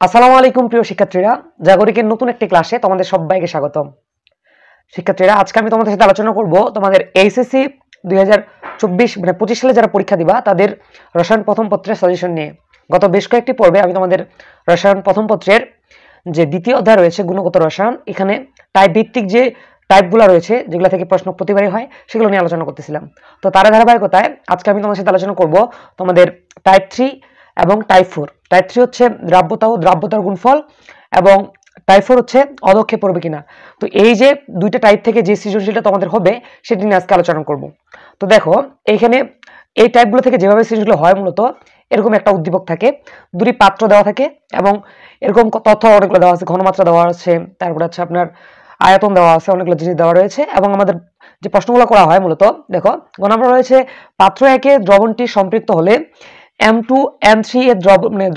আসসালামু আলাইকুম প্রিয় শিক্ষার্থীরা, জাগরিকের নতুন একটি ক্লাসে তোমাদের সবাইকে স্বাগতম। শিক্ষার্থীরা, আজকে আমি তোমাদের সাথে আলোচনা করব তোমাদের এইচএসসি 2024 মানে 25 সালে যারা পরীক্ষা দিবা তাদের রসায়ন প্রথম পত্রের সাজেশন নিয়ে। গত বেশ কয়েকটি পর্বে আমি তোমাদের রসায়ন প্রথম পত্রের যে দ্বিতীয় অধ্যায় রয়েছে গুণগত রসায়ন, এখানে টাইপ ভিত্তিক যে টাইপগুলো রয়েছে যেগুলো থেকে প্রশ্ন প্রতিবারই হয় সেগুলো নিয়ে আলোচনা করতেছিলাম। তো তার ধারাবাহিকতায় আজকে আমি তোমাদের সাথে আলোচনা করব তোমাদের টাইপ 3 এবং টাইপ 4। টাইপ 3 হচ্ছে দ্রাব্যতা ও দ্রাব্যতার গুণফল, এবং টাইপ 4 হচ্ছে অদক্ষে পড়বে কিনা। তো এই যে দুইটা টাইপ থেকে যে সৃজনশীলটা তোমাদের হবে সেটি নিয়ে আজকে আলোচনা করব। তো দেখো, এইখানে এই টাইপগুলো থেকে যেভাবে সৃজনশীল হয় মূলত এরকম একটা উদ্দীপক থাকে, দুটি পাত্র দেওয়া থাকে এবং এরকম তথ্য অনেকগুলো দেওয়া আছে, ঘনমাত্রা দেওয়া আছে, তারপরে হচ্ছে আপনার আয়তন দেওয়া আছে, অনেকগুলো জিনিস দেওয়া রয়েছে। এবং আমাদের যে প্রশ্নগুলো করা হয় মূলত দেখো, গ নম্বর রয়েছে পাত্র একে দ্রবণটি সম্পৃক্ত হলে M2 M3 এর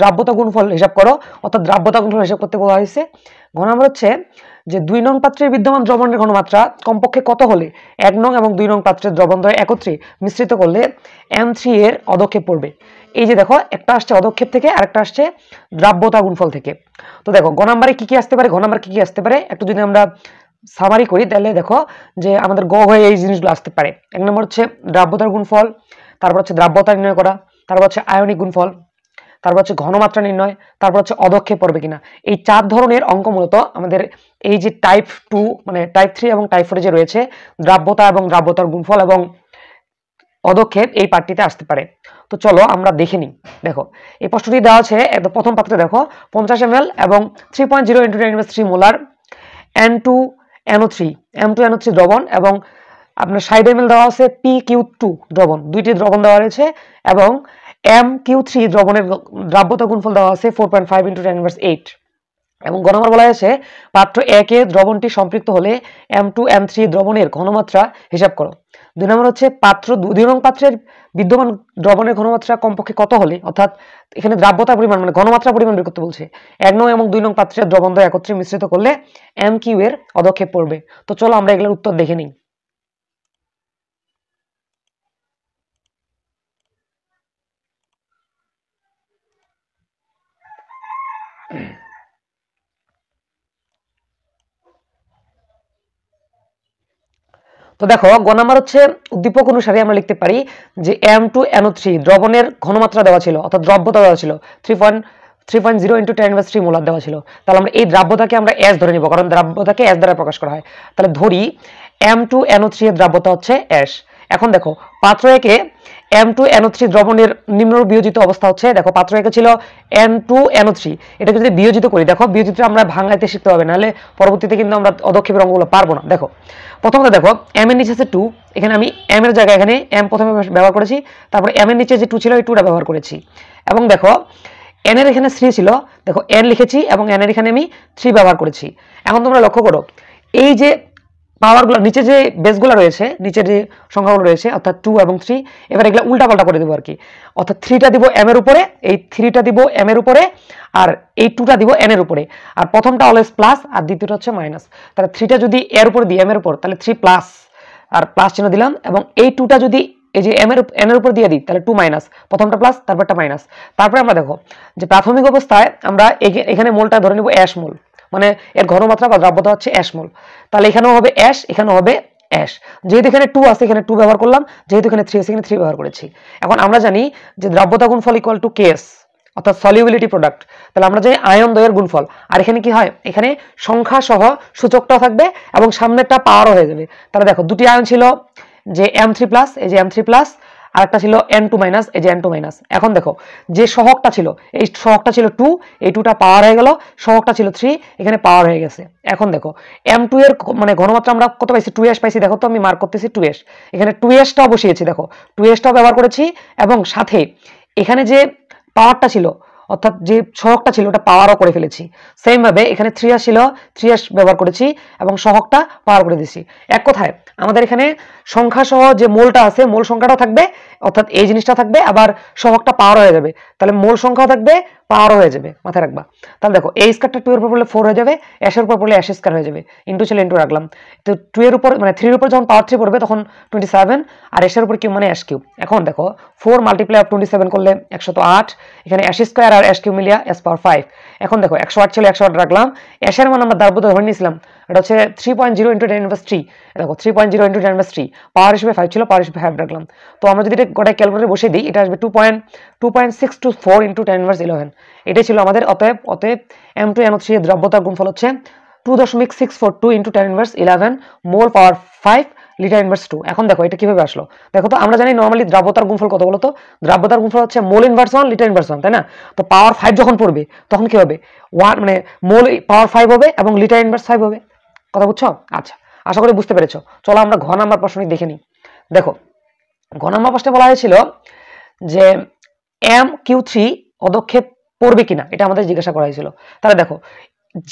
দ্রাব্যতা গুণফল হিসাব করো, অর্থাৎ দ্রাব্যতা গুণফল হিসাব করতে বলা হয়েছে। ঘ নম্বর হচ্ছে যে 2 নং পাত্রের বিদ্যমান দ্রবণের ঘনমাত্রা কমপক্ষে কত হলে 1 নং এবং 2 নং পাত্রের দ্রবণদ্বয় একত্রে মিশ্রিত করলে M3 এর অদক্ষেপ পড়বে। এই যে দেখো, একটা আসছে অদক্ষেপ থেকে, আরেকটা আসছে দ্রাব্যতা গুণফল থেকে। তো দেখো, গ নম্বরে কি কি আসতে পারে, ঘ নম্বরে কি কি আসতে পারে একটু যদি আমরা সামারি করি তাহলে দেখো যে আমাদের গ হয়ে এই জিনিসগুলো আসতে পারে। 1 নম্বর হচ্ছে দ্রাব্যতার গুণফল, তারপর হচ্ছে দ্রাব্যতা নির্ণয় করা, তারপর হচ্ছে আয়নিক গুণফল, তারপর হচ্ছে ঘনমাত্রা নির্ণয়, তারপর হচ্ছে অদক্ষেপ পড়বে কিনা। এই 4 ধরনের অঙ্ক মূলত আমাদের এই যে টাইপ 2 মানে টাইপ 3 এবং টাইপ 4 যে রয়েছে দ্রাব্যতা এবং দ্রাব্যতার গুণফল এবং অদক্ষেপ, এই পার্টটিতে আসতে পারে। তো চলো আমরা দেখে নিই। দেখো, এই প্রশ্নটি দেওয়া আছে প্রথম পাত্রে, দেখো 50 ml এবং 3.0 × 10³ মোলার M2NO3 দ্রবণ এবং আপনার 60 ml দেওয়া আছে PQ2 দ্রবণ, দুইটি দ্রবণ দেওয়া রয়েছে, এবং MQ3 দ্রবণের দ্রাব্যতা গুণফল দেওয়া আছে 4.5 × 10⁻8। এবং গ নম্বর বলা হয়েছে পাত্র একে দ্রবণটি সম্পৃক্ত হলে M2 M3 দ্রবণের ঘনমাত্রা হিসাব করো। 2 নম্বর হচ্ছে পাত্র 2 নং পাত্রের বিদ্যমান দ্রবণের ঘনমাত্রা কমপক্ষে কত হলে, অর্থাৎ এখানে দ্রাব্যতা পরিমাণ মানে ঘনমাত্রা পরিমাণ বের করতে বলছে, 1 নং এবং 2 নং পাত্রের দ্রবণদ্বয় একত্রে মিশ্রিত করলে MQ এর অদক্ষেপ পড়বে। তো চলো আমরা এগুলোর উত্তর দেখে নিই। তো দেখো, গ নাম্বার হচ্ছে উদ্দীপক অনুসারে আমরা লিখতে পারি যে M2NO3 দ্রবণের ঘনমাত্রা দেওয়া ছিল, অর্থাৎ দ্রব্যতা দেওয়া ছিল 3.0 × 10³ মোলার দেওয়া ছিল। তাহলে আমরা এই দ্রাব্যতাকে আমরা S ধরে নিব, কারণ দ্রাব্যতাকে S দ্বারা প্রকাশ করা হয়। তাহলে ধরি M2NO3 এর দ্রাব্যতা হচ্ছে S। এখন দেখো, পাত্র একে M2NO3 দ্রবণের নিম্নরূপ বিয়োজিত অবস্থা হচ্ছে, দেখো পাত্র একে ছিল N2NO3, এটাকে যদি বিয়োজিত করি, দেখো বিয়োজিত আমরা ভাঙাইতে শিখতে হবে, নাহলে পরবর্তীতে কিন্তু আমরা অদক্ষেপের অঙ্কগুলো পারবো না। দেখো প্রথমত দেখো, M এর নিচে আছে 2, এখানে আমি M এর জায়গায় এখানে M প্রথমে ব্যবহার করেছি, তারপর M এর নিচে যে 2 ছিল এই 2টা ব্যবহার করেছি। এবং দেখো N এর এখানে 3 ছিল, দেখো N লিখেছি এবং N এর এখানে আমি 3 ব্যবহার করেছি। এখন তোমরা লক্ষ্য করো, এই যে পাওয়ারগুলো নিচে যে বেসগুলো রয়েছে, নিচের যে সংখ্যাগুলো রয়েছে অর্থাৎ 2 এবং 3, এবার এগুলো উল্টাপাল্টা করে দেবো আর কি। অর্থাৎ 3টা দিব M এর উপরে, এই 3টা দিব M এর উপরে, আর এই 2টা দিব N এর উপরে, আর প্রথমটা অলওয়েজ প্লাস আর দ্বিতীয়টা হচ্ছে মাইনাস। তাহলে 3টা যদি এর উপরে দিই M এর উপর, তাহলে 3 প্লাস আর প্লাস চিহ্ন দিলাম, এবং এই 2টা যদি এই যে N এর উপর দিয়ে দিই তাহলে 2 মাইনাস, প্রথমটা প্লাস তারপরটা মাইনাস। তারপরে আমরা দেখো যে প্রাথমিক অবস্থায় আমরা এখানে মোলটা ধরে নিব অ্যাশ মোল, মানে এর ঘনমাত্রা বা দ্রাব্যতা হচ্ছে অ্যাশ মোল। তাহলে এখানেও হবে অ্যাশ, এখানেও হবে অ্যাশ। যেহেতু এখানে 2 আছে এখানে 2 ব্যবহার করলাম, যেহেতু এখানে 3 আছে এখানে 3 ব্যবহার করেছি। এখন আমরা জানি যে দ্রাব্যতা গুণফল ইকুয়াল টু কেএস, অর্থাৎ সলিউবিলিটি প্রোডাক্ট। তাহলে আমরা জানি আয়ন দ্বয়ের গুণফল, আর এখানে কি হয়, এখানে সংখ্যা সহ সূচকটাও থাকবে এবং সামনেরটা পাওয়ারও হয়ে যাবে। তাহলে দেখো দুটি আয়ন ছিল যে M3+, এই যে M3+, আর একটা ছিল N2-, এই যে N2-। এখন দেখো যে সহগটা ছিল, এই সহগটা ছিল 2, এই 2টা পাওয়ার হয়ে গেল, সহগটা ছিল 3, এখানে পাওয়ার হয়ে গেছে। এখন দেখো M2 এর মানে ঘনমাত্রা আমরা কত পাইছি, 2S পাইছি। দেখো তো আমি মার্ক করতেছি 2S, এখানে 2Sটাও বসিয়েছি, দেখো 2Sটাও ব্যবহার করেছি, এবং সাথে এখানে যে পাওয়ারটা ছিল অর্থাৎ যে সহগটা ছিল ওটা পাওয়ারও করে ফেলেছি। সেম ভাবে এখানে 3S ছিল, 3S ব্যবহার করেছি এবং সহগটা পাওয়ার করে দিয়েছি। এক কথায় আমাদের এখানে সংখ্যা সহ যে মোলটা আছে মোল সংখ্যাটাও থাকবে, অর্থাৎ এই জিনিসটা থাকবে, আবার সহগটা পাওয়ার হয়ে যাবে। তাহলে মোল সংখ্যাও থাকবে, পাওয়ার হয়ে যাবে, মাথায় রাখবা। তাহলে দেখো এই স্কয়ারটা 2 এর উপর পড়লে 4 হয়ে যাবে, অ্যাশ এর উপর পড়লে অ্যাশ স্কয়ার হয়ে যাবে, ইনটু ছিল ইনটু রাখলাম। তো 2 এর উপর মানে 3 এর উপর যখন পাওয়ার 3 পড়বে তখন 27, আর অ্যাশ এর উপর কিউব মানে অ্যাশ কিউব। এখন দেখো 4 মাল্টিপ্লাই অফ 27 করলে 108, এখানে অ্যাশ স্কয়ার আর অ্যাশ কিউব মিলিয়ে অ্যাশ পাওয়ার 5। এখন দেখো 108 ছিল 108 রাখলাম, অ্যাশের মান আমরা দ্বারবোধ ধরে নিয়েছিলাম, এটা হচ্ছে 3.0 ইনটু 10 ইনভার্স 3। দেখো 3.0 ইনটু 10 ইনভার্স 3, পাওয়ার হিসেবে 5 ছিল, পাওয়ার হিসেবে 5 রাখলাম। তো আমরা যদি এটা গোটায় ক্যালকুলেটরে বসিয়ে দিই, এটা আসবে 2.624 ইনটু 10 ইনভার্স 11। এটাই ছিল আমাদের। অতএব M2 NO3 এর দ্রব্যতার গুণফল হচ্ছে 2.642 ইনটু 10 ইনভার্স 11 মোল পাওয়ার 5 লিটার ইনভার্স 2। এখন দেখো এটা কিভাবে আসলো, দেখো তো আমরা জানি নরমালি দ্রাব্যতার গুণফল কত বলতো, দ্রাব্যতার গুণফল হচ্ছে মোল ইনভার্স 1 লিটার ইনভার্স 1, তাই না? তো পাওয়ার 5 যখন পড়বে তখন কি হবে, 1 মানে মোল পাওয়ার 5 হবে এবং লিটার ইনভার্স 5 হবে। কথা বুঝছো? আচ্ছা, আশা করি বুঝতে পেরেছো। চলো আমরা ঘ নাম্বার প্রশ্নটি দেখে নিই। দেখো ঘ নাম্বার প্রশ্নে বলা হয়েছিল যে MQ3 অদক্ষেপ পড়বে কিনা, এটা আমাদের জিজ্ঞাসা করা হয়েছিল। তাহলে দেখো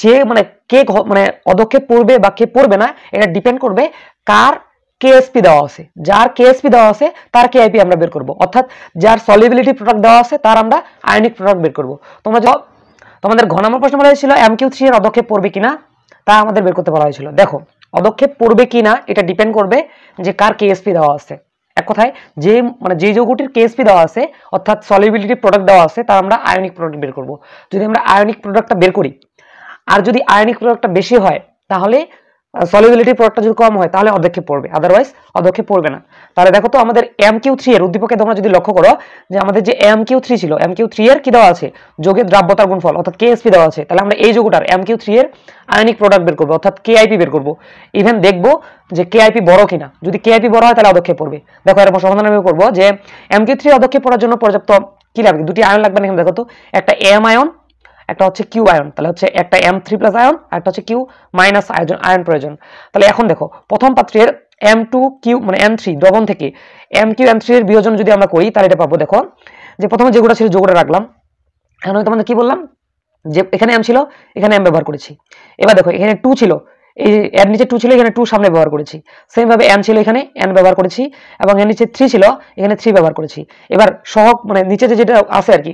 যে মানে কে মানে অদক্ষেপ পড়বে বা কে পড়বে না, এটা ডিপেন্ড করবে কার কেএসপি দেওয়া আছে। যার কেএসপি দেওয়া আছে তার কেআইপি আমরা বের করব, অর্থাৎ যার সলিবিলিটি প্রোডাক্ট দেওয়া আছে তার আমরা আয়নিক প্রোডাক্ট বের করব। তোমাদের ঘ নম্বর প্রশ্ন বলা হয়েছিল MQ3 এর অদক্ষেপ পড়বে কিনা, তা আমাদের বের করতে বলা হয়েছিল। দেখো অদক্ষেপ পড়বে কিনা এটা ডিপেন্ড করবে যে কার কেএসপি দেওয়া আছে। এক কথায় যে মানে যে যৌগটির কেএসপি দেওয়া আছে অর্থাৎ সলিবিলিটি প্রোডাক্ট দেওয়া আছে তার আমরা আয়নিক প্রোডাক্ট বের করব। যদি আমরা আয়নিক প্রোডাক্টটা বের করি আর যদি আয়নিক প্রোডাক্টটা বেশি হয় তাহলে সলিবিলিটি প্রোডাক্টটা যদি কম হয় তাহলে অদক্ষেপ পড়বে, আদারওয়াইজ অদক্ষেপ পড়বে না। তাহলে দেখো তো আমাদের MQ3 এর উদ্দীপকে তোমরা যদি লক্ষ্য করো যে আমাদের যে MQ3 ছিল, MQ3 এর কি দেওয়া আছে, যৌগের দ্রাব্যতার গুণফল অর্থাৎ কেএসপি দেওয়া আছে। তাহলে আমরা এই যৌগটার MQ3 এর আয়নিক প্রোডাক্ট বের করব অর্থাৎ কেআইপি বের করব। ইভেন দেখবো যে কেআইপি বড় কিনা, যদি কেআইপি বড় হয় তাহলে অদক্ষেপ পড়বে। দেখো এর সমাধান আমি করব যে MQ3 অদক্ষেপ পড়ার জন্য পর্যাপ্ত কি লাগবে, দুটি আয়ন লাগবে না। দেখো তো একটা M আয়ন, একটা হচ্ছে কিউ আয়ন, তাহলে হচ্ছে একটা M3+ আয়ন আর একটা হচ্ছে কিউ মাইনাস আয়ন প্রয়োজন। তাহলে এখন দেখো প্রথম পাত্রের M2Q মানে M3 দ্রবণ থেকে MQ M3 এর বিয়োজন যদি আমরা করি তাহলে এটা পাবো। দেখো যে প্রথমে যেগুলো ছিল যেগুলো রাখলাম, এখন আমি তোমাদের কি বললাম যে এখানে M ছিল, এখানে M ব্যবহার করেছি। এবার দেখো এখানে 2 ছিল, এই এর নিচে 2 ছিল, এখানে 2 সামনে ব্যবহার করেছি। সেম ভাবে n ছিল, এখানে n ব্যবহার করেছি এবং এর নিচে 3 ছিল, এখানে 3 ব্যবহার করেছি। এবার সহগ মানে নিচে যেটা আছে আর কি,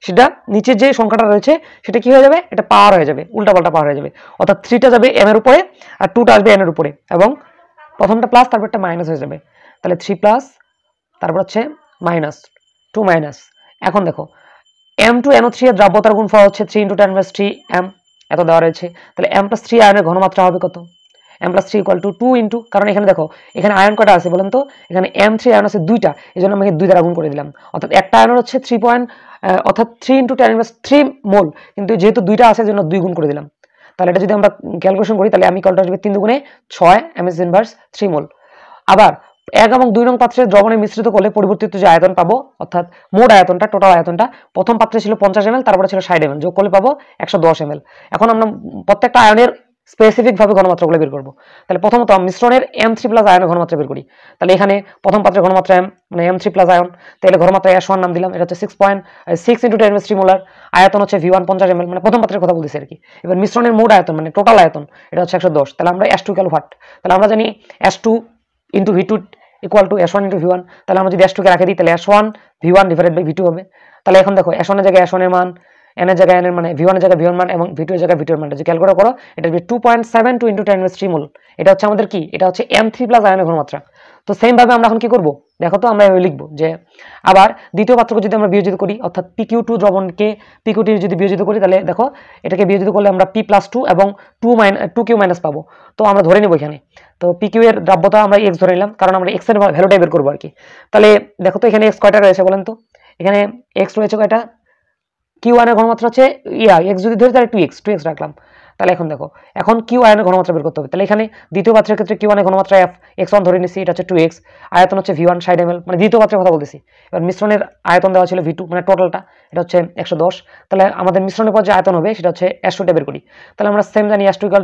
সেটা নিচে যে সংখ্যাটা রয়েছে সেটা কি হয়ে যাবে, এটা পাওয়ার হয়ে যাবে, উল্টাপাল্টা পাওয়ার হয়ে যাবে। অর্থাৎ 3টা যাবে m এর উপরে আর 2টা আসবে n এর উপরে এবং প্রথমটা প্লাস তারপরটা মাইনাস হয়ে যাবে। তাহলে 3 প্লাস তারপর হচ্ছে মাইনাস 2 মাইনাস। এখন দেখো M2 NO3 এর দ্রাব্যতার গুণফল হচ্ছে 3 × 10⁻³ m, এত দেওয়া রয়েছে। তাহলে M+3 আয়নের ঘনমাত্রা হবে কত, M+3 = 2 ইনটু, কারণ এখানে দেখো এখানে আয়ন কয়টা আছে বলেন তো, এখানে M3 আয়ন আছে 2টা, এজন্য আমি 2 দ্বারা গুণ করে দিলাম। অর্থাৎ একটা আয়নের হচ্ছে 3 অর্থাৎ 3 × 10⁻³ মোল, কিন্তু যেহেতু 2টা আছে এজন্য 2 গুণ করে দিলাম। তাহলে এটা যদি আমরা ক্যালকুলেশন করি তাহলে আমি কলটা আসবে 3 × 6 M⁻³ মোল। আবার 1 এবং 2 নং পাত্রের দ্রবণে মিশ্রিত করলে পরিবর্তিত যে আয়তন পাবো, অর্থাৎ মোট আয়তনটা, টোটাল আয়তনটা, প্রথম পাত্রে ছিল 50 ml, তারপরে ছিল 60 ml, যোগ করলে পাবো 110 ml। এখন আমরা প্রত্যেকটা আয়নের স্পেসিফিক ভাবে ঘনমাত্রাগুলো বের করব। তাহলে প্রথমত মিশ্রণের M3+ আয়নের ঘনমাত্রা বের করি। তাহলে এখানে প্রথম পাত্রের ঘনমাত্রা মানে M3+ আয়ন, তাহলে ঘনমাত্রা S1 নাম দিলাম, এটা হচ্ছে 6 × 10⁻³ মোলার। আয়তন হচ্ছে V1 50 ml, মানে প্রথম পাত্রের কথা বলতেছি আর কি। এবার মিশ্রণের মোট আয়তন মানে টোটাল আয়তন, এটা হচ্ছে 110। তাহলে আমরা S2 = হোয়াট, তাহলে আমরা জানি S2 × V2 = S1 × V1। তাহলে আমরা যদি S2 কে রেখে দিই তাহলে S1 V1 / V2 হবে। তাহলে এখন দেখো S1 এর জায়গায় S1 এর মান, n এর জায়গায় n এর মানে, V1 এর জায়গায় V1 মান এবং V2 এর জায়গায় V2 এর মান, যদি ক্যালকুলেট করো এটা হবে 2.72 × 10⁻³ মোল। এটা হচ্ছে আমাদের কি, এটা হচ্ছে M3+ আয়নের ঘনমাত্রা। তো সেম ভাবে আমরা এখন কি করব, দেখো তো আমরা লিখব যে আবার দ্বিতীয় পাত্রকে যদি আমরা বিয়োজিত করি, অর্থাৎ PQ2 দ্রবণকে PQ2 যদি বিয়োজিত করি তাহলে দেখো এটাকে বিয়োজিত করলে আমরা P+2 এবং 2Q মাইনাস পাবো। তো আমরা ধরে নেব এখানে, তো PQ এর দ্রাব্যতা আমরা x ধরে নিলাম, কারণ আমরা x এর ভ্যালুটাই বের করবো আর কি। তাহলে দেখো তো এখানে x কয়টা রয়েছে বলেন তো, এখানে x রয়েছে কয়টা, Q1 এর ঘনমাত্রা হচ্ছে x যদি ধরি তাহলে 2x রাখলাম। তাহলে এখন দেখো এখন Q আয়নের ঘনমাত্রা বের করতে হবে। তাহলে এখানে দ্বিতীয় পাত্রের ক্ষেত্রে Q1 এর ঘনমাত্রা x1 ধরে নিছি, এটা হচ্ছে 2x, আয়তন হচ্ছে V1 60 ml, মানে দ্বিতীয় পাত্রের কথা বলতেছি। এবার মিশ্রণের আয়তন দেওয়া ছিল V2, মানে টোটালটা এটা হচ্ছে 110। তাহলে আমাদের মিশ্রণের পর যে আয়তন হবে সেটা হচ্ছে S2 টা বের করি। তাহলে আমরা সেম জানি S2 =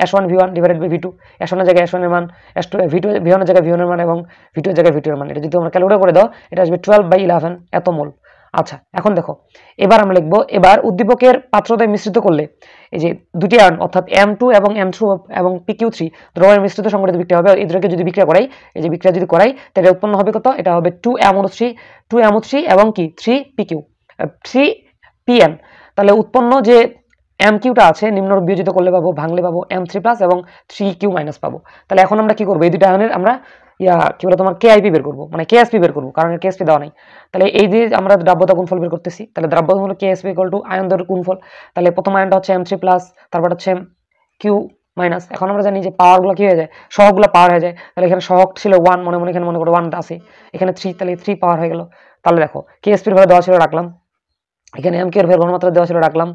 S1 V1 / V2, S1 এর জায়গায় S1 এর মান, S2 V2 V1 এর জায়গায় V1 এর মান এবং V2 এর জায়গায় V2 এর মান। এটা যদি আমরা ক্যালকুলেট করে দাও এটা আসবে 12/11 এত মোল। আচ্ছা এখন দেখো এবার আমরা লিখবো, এবার উদ্দীপকের পাত্রতে মিশ্রিত করলে এই যে দুটি আয়ন অর্থাৎ M2 এবং M3 এবং PQ3 দ্রবণের মিশ্রিত সংগঠিত বিক্রিয়া হবে। এই দুটোকে যদি বিক্রিয়া করাই, এই যে বিক্রিয়া যদি করাই তাহলে উৎপন্ন হবে কত, এটা হবে 2MO3 এবং কি 3PQ 3 Pn, তাহলে উৎপন্ন যে এম কিউটা আছে নিম্নরূপ বিয়োজিত করলে পাবো, ভাঙলে পাবো M3 প্লাস এবং 3Q মাইনাস পাবো। তাহলে এখন আমরা কি করবো, এই দুইটা আয়নের আমরা কি বলে তোমার KIP বের করবো, মানে KSP বের করবো, কারণ KSP দেওয়া নাই। তাহলে এই যে আমরা দ্রাব্যতা গুণফল বের করতেছি, তাহলে দ্রাব্যতা হলো KSP ইকুয়াল টু আয়ন দরের গুণফল। তাহলে প্রথম আয়নটা হচ্ছে M3 প্লাস, তারপর হচ্ছে Q মাইনাস। এখন আমরা জানি যে পাওয়ারগুলো কি হয়ে যায়, সহগগুলো পাওয়ার হয়ে যায়। তাহলে এখানে সহগ ছিল 1, মনে মনে এখানে মনে করো 1টা আছে, এখানে 3, তাহলে 3 পাওয়ার হয়ে গেল। তাহলে দেখো KSP এর ভ্যালু দেওয়া ছিল রাখলাম, এখানে MQ এর ঘনমাত্রা দেওয়া ছিল রাখলাম,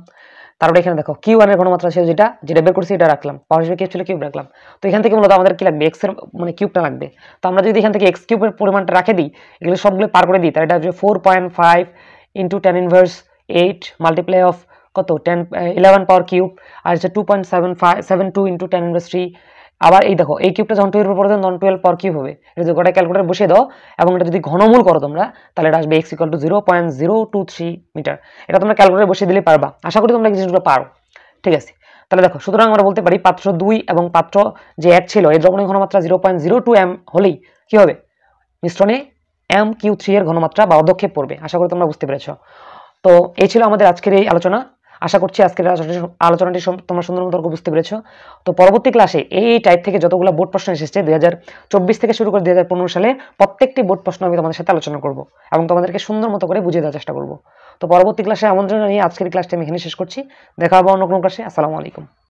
তারপরে এখানে দেখো Q1 এর ঘনমাত্রা ছিল যেটা বের করছি এটা রাখলাম, পাওয়ার হিসেবে কিউব ছিল কিউব রাখলাম। তো এখান থেকে মূলত আমাদের কি লাগবে, x এর মানে কিউবটা লাগবে। তো আমরা যদি এখান থেকে x কিউবের পরিমাণটা রাখে দিই, এগুলো সবগুলো পার করে দিই, তাহলে এটা হচ্ছে 4.5 * 10 ইনভার্স 8 মাল্টিপ্লাই অফ কত 11 পাওয়ার কিউব, আর হচ্ছে 2.72 * 10 ইনভার্স 3। আবার এই দেখো এই কিউবটা যখন 2 এর উপর পড়ে তখন 12 পাওয়ার কিউব হবে। এটা যদি গোটা ক্যালকুলেটর বসিয়ে দাও এবং এটা যদি ঘনমূল করো তোমরা, তাহলে এটা আসবে x = 0.023 মিটার। এটা তোমরা ক্যালকুলেটরে বসিয়ে দিলে পারবা, আশা করি তোমরা এই জিনিসগুলো পারো, ঠিক আছে। তাহলে দেখো সুতরাং আমরা বলতে পারি পাত্র 2 এবং পাত্র যে 1 ছিল এর দ্রবণীয় ঘনমাত্রা 0.02 m হলেই কি হবে, মিশ্রণে MQ3 এর ঘনমাত্রা বা অধক্ষেপ পড়বে। আশা করি তোমরা বুঝতে পেরেছো। তো এই ছিল আমাদের আজকের এই আলোচনা। আশা করছি আজকের আলোচনাটি তোমরা সুন্দর মতো বুঝতে পেরেছো। তো পরবর্তী ক্লাসে এই টাইপ থেকে যতগুলো বোর্ড প্রশ্ন এসেছে 2024 থেকে শুরু করে 2015 সালে প্রত্যেকটি বোর্ড প্রশ্ন আমি তোমাদের সাথে আলোচনা করব এবং তোমাদেরকে সুন্দর মতো করে বুঝিয়ে দেওয়ার চেষ্টা করব। তো পরবর্তী ক্লাসে আমন্ত্রণ জানিয়ে আজকের ক্লাসটি আমি এখানে শেষ করছি। দেখা হবে অন্য কোনো ক্লাসে। আসসালামু আলাইকুম।